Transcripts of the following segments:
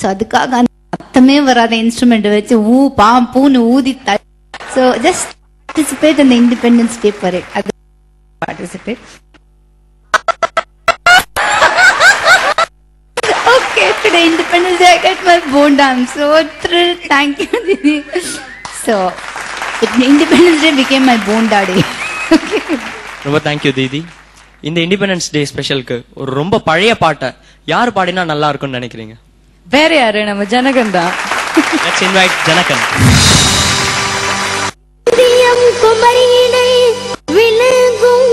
So அதுக்காக அந்த சத்தமே வராத இன்ஸ்ட்ருமெண்ட் வச்சு பூன்னு ஊதி ஸோ ஜஸ்ட் பார்ட்டிசிபேட் அந்த இண்டிபெண்டன்ஸ் டே பரேட். அது participate. Okay, today Independence Day I get my bonda. I'm so thrilled. Thank you, Didi. So, Independence Day became my bonda day. ரொம்ப தேங்க்யூ தீதி. இந்த இண்டிபெண்டன்ஸ் டே ஸ்பெஷலுக்கு ஒரு ரொம்ப பழைய பாட்டை யார் பாடினா நல்லா இருக்கும்னு நினைக்கிறீங்க? வேற யாரு, நம்ம ஜனகன் தான். Let's invite Janakan. குமரியினை விலகும்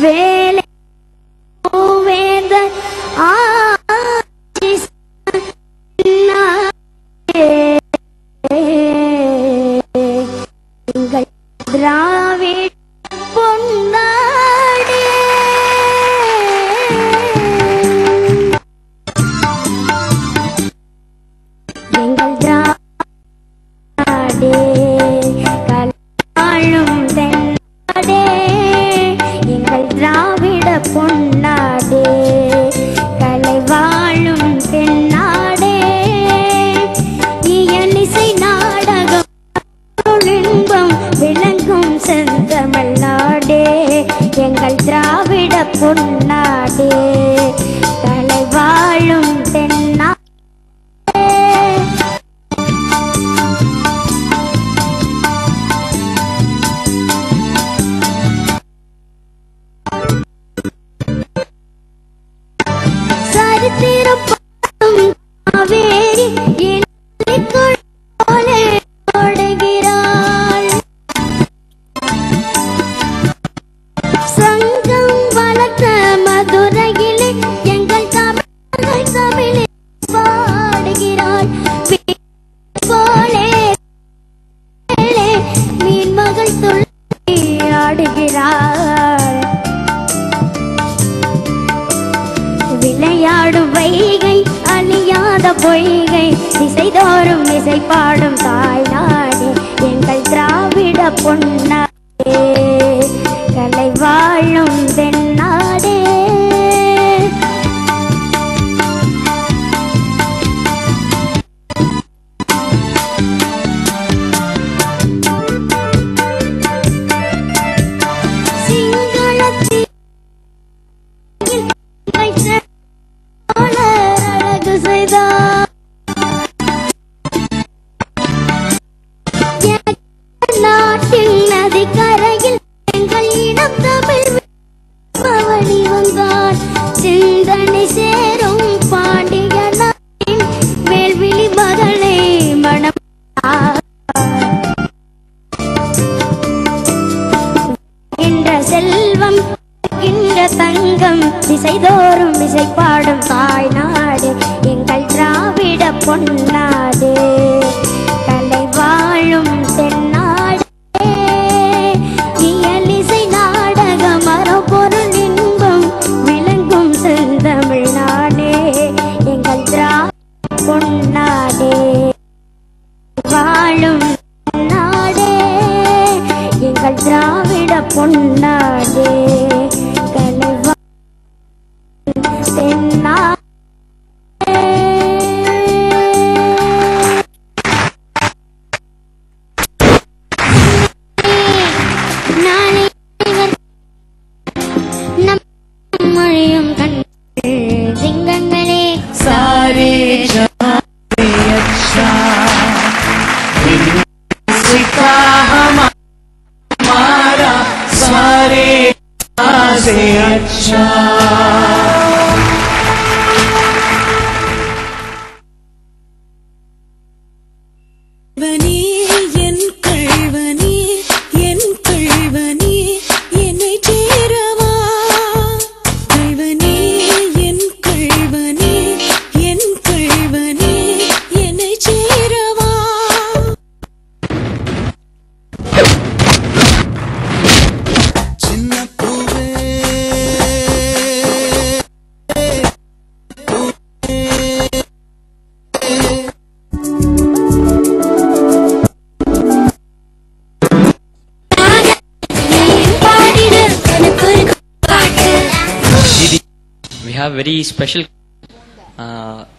வேலை வேந்த திராவிட பொன்னாடே எங்கள் திராடே கலாழும் தென்னாடே எங்கள் திராவிட பொன்னாடே கலை வாழும் தென்னாடே இயலிசை நாடகம் இன்பம் விளங்கும் செந்தமிழ்நாடே எங்கள் திராவிட பொன்னாடே கலை வாழும் தென்னாடே. சரித்திரம் காவேரி போலே ஓடுகிறாள் சங்கம் வளர்த்த மதுரையிலே எங்கள் தமிழில் பாடுகிறாள் போலே மீன்மகள் துள்ளி ஆடுகிறாள் விளையாடும் வைகை அழியாத பொய்கை திசைதோறும் இசை பாடும் தாய்நாடே எங்கள் திராவிட பொன்னாடே கலை வாழும் தென்னாடே. அழகு செய்தார் நாட்டின் நதிக்கரையில் எங்கள் இனம் தமிழ் பவனி வந்தார் சிந்தனை சேரும் பாண்டிய நாட்டின் வேல்விழி மகளை மனம் என்ற செல்வம் என்ற தங்கம் திசைதோறும் இசை பாடும் தாய்நாடு எங்கள் திராவிட பொன்னாடு கலை வாழும் தென்னாடே இயலிசை நாடக மரபொருள் இன்பம் விளங்கும் செந்தமிழ்நாடே எங்கள் திராவிட பொன்னாடே வாழும் நாடே எங்கள் திராவிட பொன்னாடே கலை தென்னாடே. நாளை நம் மொழியும் கண் சிங்கங்களே सारे जहां अच्छा सिखा हमारा सारे से अच्छा சின்ன பூவே have very special.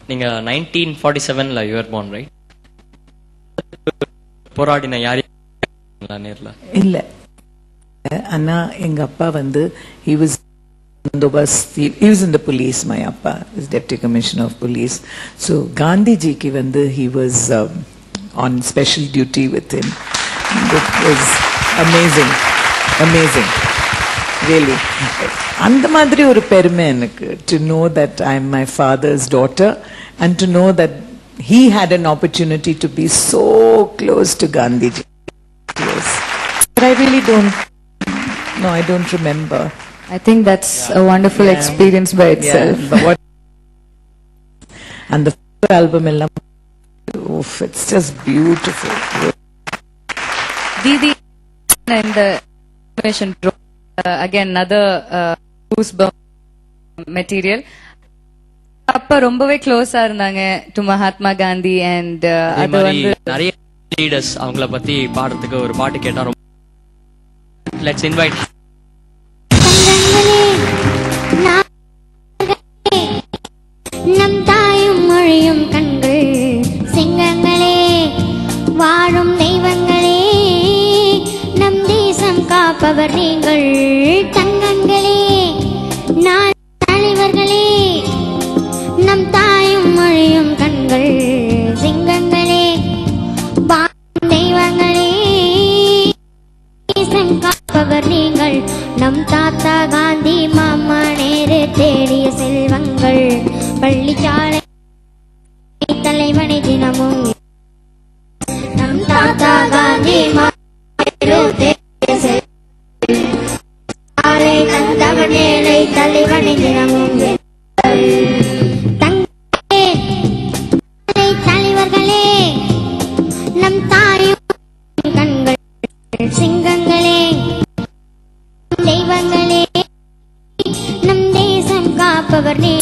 நீங்க 1947ல you were born, right? போராடின யாரு நேர்ல இல்ல. அண்ணா எங்க அப்பா வந்து he was in the police. My appa is deputy commissioner of police. So Gandhi ji ki வந்து he was on special duty with him. It was amazing really. அந்த மாதிரி ஒரு பெருமை எனக்கு, to know that I am my father's daughter and to know that he had an opportunity to be so close to Gandhi ji. Yes. But I really don't remember. I think that's a wonderful experience by itself. Yeah, but and the album ellam, it's just beautiful. Didi in the information again another goosebump material. அப்பா ரொம்பவே க்ளோஸா இருந்தாங்க to Mahatma Gandhi and அது வந்து நிறைய leaders அவங்கள பத்தி பாடுறதுக்கு ஒரு பாட்டு கேட்டா ரொம்ப. Let's invite. நம் தாயும் மொழியும் கண்கள் சிங்கங்களே, வாழும் தெய்வங்களே, நம் தேசம் காப்பவர் நீங்கள் தங்கங்களே, நான் தலைவர்களே, நம் தாயும் மொழியும் கண்கள் சிங்கங்களே, வாழும் தெய்வங்களே, தேசம் காப்பவர் நீங்கள், நம் தாத்தா காந்தி மாமா நேரு தேடிய செல்வங்கள், பள்ளிச்சாலை தலைவனை தினமும், நம் தாத்தா காந்தி மாமா நேரு தேடிய செல்வங்களை தந்தவன் ஏழை தலைவனை தினமும், தலைவர்களே, நம் தாயும் கண்கள் சிங்கங்களே, தெய்வங்களே, நம் தேசம் காப்பவர் நீ